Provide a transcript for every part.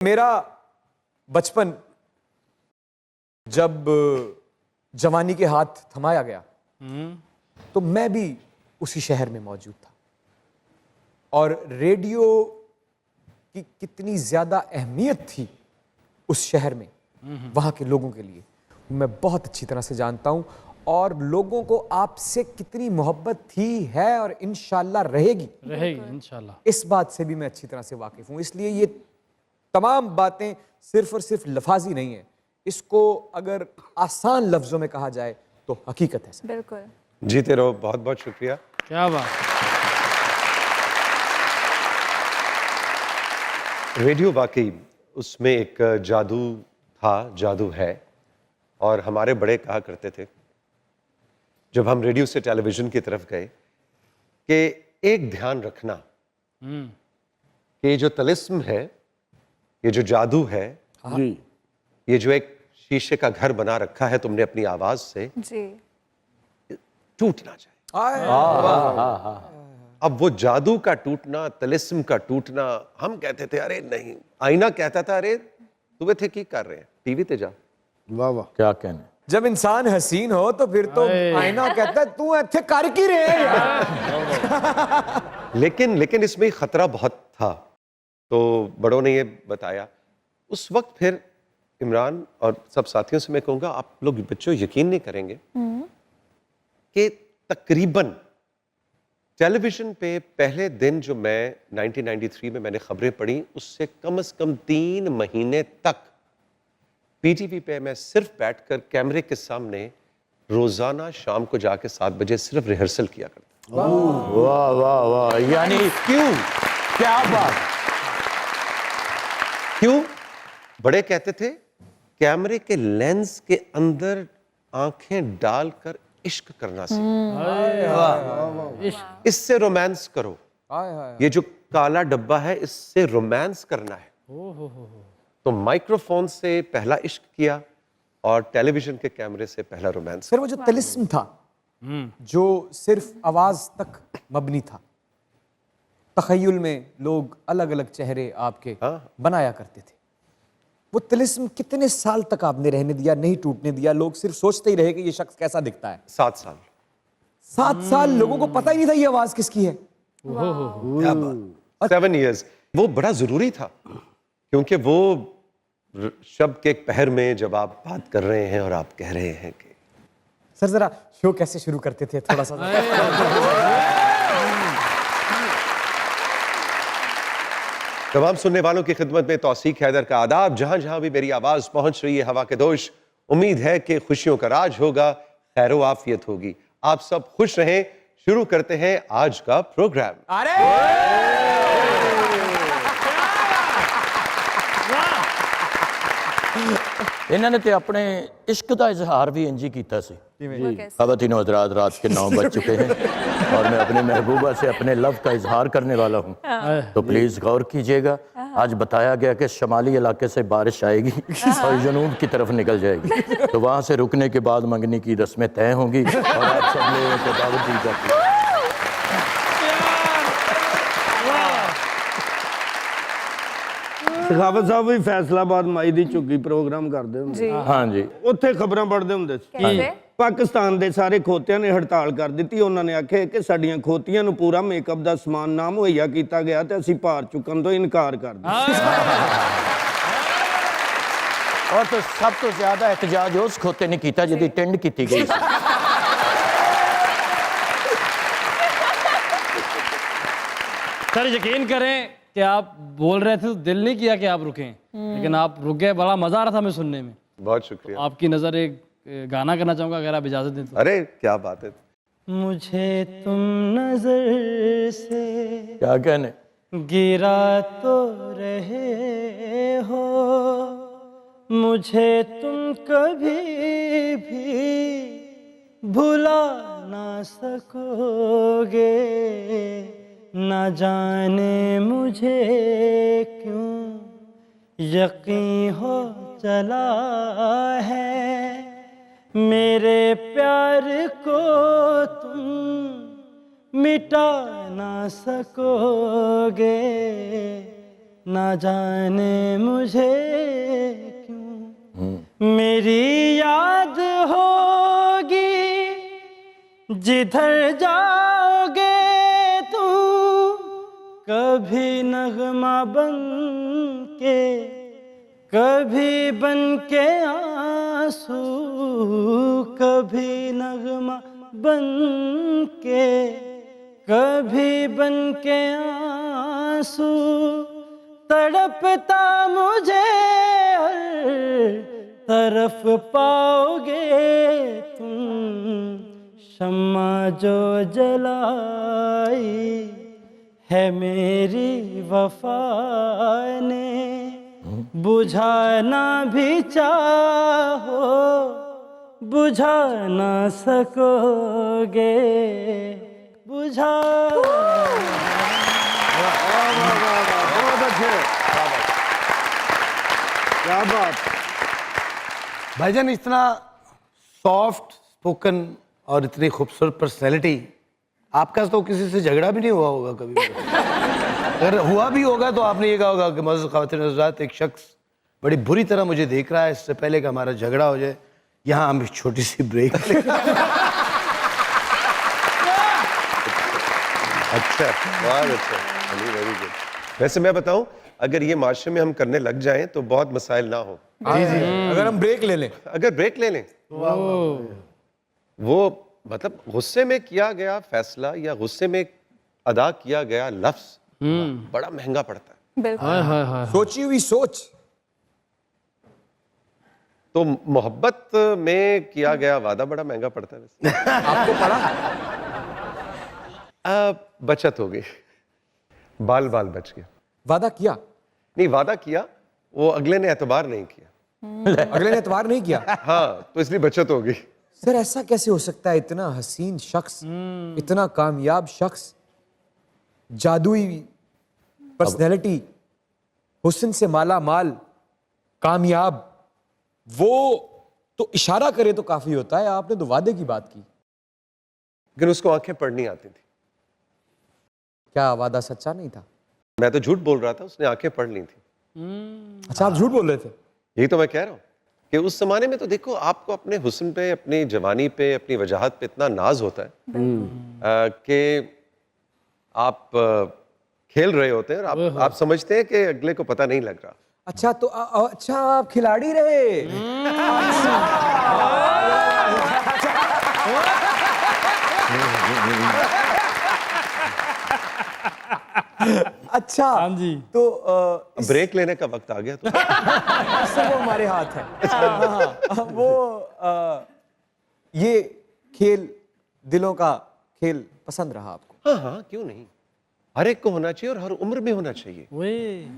मेरा बचपन जब जवानी के हाथ थमाया गया तो मैं भी उसी शहर में मौजूद था और रेडियो की कितनी ज्यादा अहमियत थी उस शहर में वहां के लोगों के लिए मैं बहुत अच्छी तरह से जानता हूं और लोगों को आपसे कितनी मोहब्बत थी है और इंशाल्लाह रहेगी इंशाल्लाह। इस बात से भी मैं अच्छी तरह से वाकिफ हूं। इसलिए ये तमाम बातें सिर्फ और सिर्फ लफाजी नहीं है, इसको अगर आसान लफ्जों में कहा जाए तो हकीकत है। बिल्कुल जीते रहो, बहुत बहुत शुक्रिया। क्या बात। रेडियो वाकई उसमें एक जादू था, जादू है। और हमारे बड़े कहा करते थे जब हम रेडियो से टेलीविजन की तरफ गए कि एक ध्यान रखना कि ये जो तलिस्म है, ये जो जादू है, ये जो एक शीशे का घर बना रखा है तुमने अपनी आवाज से, जी, टूट ना जाए। अब वो जादू का टूटना, तलिस्म का टूटना, हम कहते थे अरे नहीं, आईना कहता था अरे तू थे की कर रहे हैं, टीवी ते जा। वाह वाह, क्या कहने। जब इंसान हसीन हो तो फिर तो आईना कहता है तू इत्थे कर की रहे है यार। लेकिन इसमें खतरा बहुत था, तो बड़ों ने ये बताया उस वक्त। फिर इमरान और सब साथियों से मैं कहूंगा, आप लोग बच्चों यकीन नहीं करेंगे कि तकरीबन टेलीविजन पे पहले दिन जो मैं 1993 में मैंने खबरें पढ़ी, उससे कम से कम 3 महीने तक पीटीवी पे मैं सिर्फ बैठकर कैमरे के सामने रोजाना शाम को जाके 7 बजे सिर्फ रिहर्सल किया करता। वाह वाह वाह, यानी क्यों? क्या बात। क्यों? बड़े कहते थे कैमरे के लेंस के अंदर आंखें डालकर इश्क करना सीखो, इससे रोमांस करो। ये जो काला डब्बा है इससे रोमांस करना है। तो माइक्रोफोन से पहला इश्क किया और टेलीविजन के कैमरे से पहला रोमांस। फिर वो जो तिलिस्म था जो सिर्फ आवाज तक मबनी था, तखय्युल में लोग अलग अलग चेहरे आपके बनाया करते थे, वो तिलिस्म कितने साल तक आपने रहने दिया, नहीं टूटने दिया? लोग सिर्फ सोचते ही रहे कि ये शख्स कैसा दिखता है। 7 साल। 7 साल लोगों को पता ही नहीं था ये आवाज किसकी है। 7 years। वो बड़ा जरूरी था क्योंकि वो शब के पहर में जब आप बात कर रहे हैं और आप कह रहे हैं कि सर जरा शो कैसे शुरू करते थे थोड़ा सा। तमाम सुनने वालों की खिदमत में तौसीक हैदर का आदाब। जहां जहां भी मेरी आवाज पहुंच रही है हवा के दोष, उम्मीद है कि खुशियों का राज होगा, खैरो आफियत होगी। आप सब खुश रहें। शुरू करते हैं आज का प्रोग्राम। इन्होंने तो अपने इश्क का इजहार भी इंजी किया सी। ख़वातीन और हज़रात, रात के 9 बज चुके हैं और मैं अपनी महबूबा से अपने लव का इजहार करने वाला हूँ, तो प्लीज़ गौर कीजिएगा। आज बताया गया कि शमाली इलाके से बारिश आएगी और जनूब की तरफ निकल जाएगी, तो वहाँ से रुकने के बाद मंगनी की रस्में तय होंगी और आप सब लोगों को दावत दी जाती है। सखावत साहब भी फैसलाबाद माई दी झुग्गी प्रोग्राम करते होंगे। हाँ जी, उत्थे खबरां पढ़ते होंगे सी। पाकिस्तान दे सारे खोतियां ने हड़ताल कर दी। उन्होंने आख्या कि साडियां खोतियां नूं पूरा मेकअप दा समान ना मुहैया किया गया तो असीं भार चुकन तो इनकार कर दिया। और तो सब तो ज्यादा एहतजाज उस खोते ने किया जिहदी टिंड की गई। सर यकीन करें कि आप बोल रहे थे तो दिल नहीं किया कि आप रुकें, लेकिन आप रुक गए। बड़ा मजा आ रहा था हमें सुनने में। बहुत शुक्रिया। आपकी नजर एक गाना करना चाहूंगा अगर आप इजाजत दें तो। अरे क्या बात है। मुझे तुम नजर से क्या कहने। गिरा तो रहे हो, मुझे तुम कभी भी भुला ना सकोगे, न जाने मुझे क्यों यकीन हो चला है, मेरे प्यार को तुम मिटा ना सकोगे, ना जाने मुझे क्यों मेरी याद होगी जिधर जाओगे तुम, कभी नगमा बन के, कभी बन के आंसू, कभी नगमा बन के, कभी बन के आंसू, तड़पता मुझे हर तरफ पाओगे तुम, शम्मा जो जलाई है मेरी वफा ने, बुझाना भी चाहो बुझा ना सकोगे, बुझा। बहुत अच्छे, क्या बात। भाईजान इतना सॉफ्ट स्पोकन और इतनी खूबसूरत पर्सनैलिटी, आपका तो किसी से झगड़ा भी नहीं हुआ होगा कभी? अगर हुआ भी होगा तो आपने ये कहा होगा कि मौजूद ख़वातीन हज़रात, एक शख्स बड़ी बुरी तरह मुझे देख रहा है, इससे पहले कि हमारा झगड़ा हो जाए यहाँ हम एक छोटी सी ब्रेक लें। अच्छा, बहुत अच्छा, वेरी गुड। वैसे मैं बताऊं, अगर ये माशरे में हम करने लग जाएं तो बहुत मसाइल ना हो। जी जी, अगर हम ब्रेक ले लें, अगर ब्रेक ले लें, वो मतलब गुस्से में किया गया फैसला या गुस्से में अदा किया गया लफ्ज बड़ा महंगा पड़ता है। बिल्कुल। सोची हुई सोच। तो मोहब्बत में किया गया वादा बड़ा महंगा पड़ता है। वैसे आपको पड़ा? बचत हो गई, बाल बाल बच गया। वादा किया? नहीं, वादा किया, वो अगले ने एतबार नहीं किया। अगले ने एतबार नहीं किया? हाँ, तो इसलिए बचत हो गई। सर ऐसा कैसे हो सकता है? इतना हसीन शख्स, इतना कामयाब शख्स, जादुई पर्सनैलिटी, हुस्न से माला माल, कामयाब, वो तो इशारा करे तो काफी होता है, आपने तो वादे की बात की। लेकिन उसको आंखें पढ़नी आती थी। क्या वादा सच्चा नहीं था? मैं तो झूठ बोल रहा था, उसने आंखें पढ़ ली थी। अच्छा, आप झूठ बोल रहे थे? यही तो मैं कह रहा हूँ कि उस जमाने में तो देखो, आपको अपने हुस्न पे, अपनी जवानी पे, अपनी वजाहत पे इतना नाज होता है कि आप खेल रहे होते हैं और आप समझते हैं कि अगले को पता नहीं लग रहा। अच्छा, तो अच्छा आप खिलाड़ी रहे। अच्छा, हाँ जी। तो अब ब्रेक लेने का वक्त आ गया तो सब हमारे हाथ है। हाँ, वो ये खेल, दिलों का खेल पसंद रहा आपको? हाँ हाँ, क्यों नहीं, हर एक को होना चाहिए और हर उम्र में होना चाहिए। वही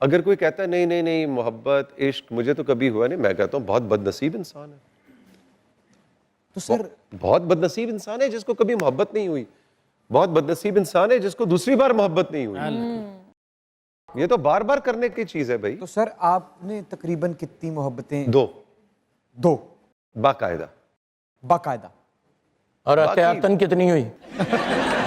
अगर कोई कहता है नहीं नहीं नहीं, मोहब्बत इश्क मुझे तो कभी हुआ नहीं, मैं कहता हूँ बहुत बदनसीब इंसान है। तो सर बहुत बदनसीब इंसान है जिसको कभी मोहब्बत नहीं हुई, बहुत बदनसीब इंसान है जिसको दूसरी बार मोहब्बत नहीं हुई। ये तो बार बार करने की चीज है भाई। तो सर आपने तकरीबन कितनी मोहब्बतें? दो बाकायदा। बाकायदा। और एहतियातन कितनी हुई?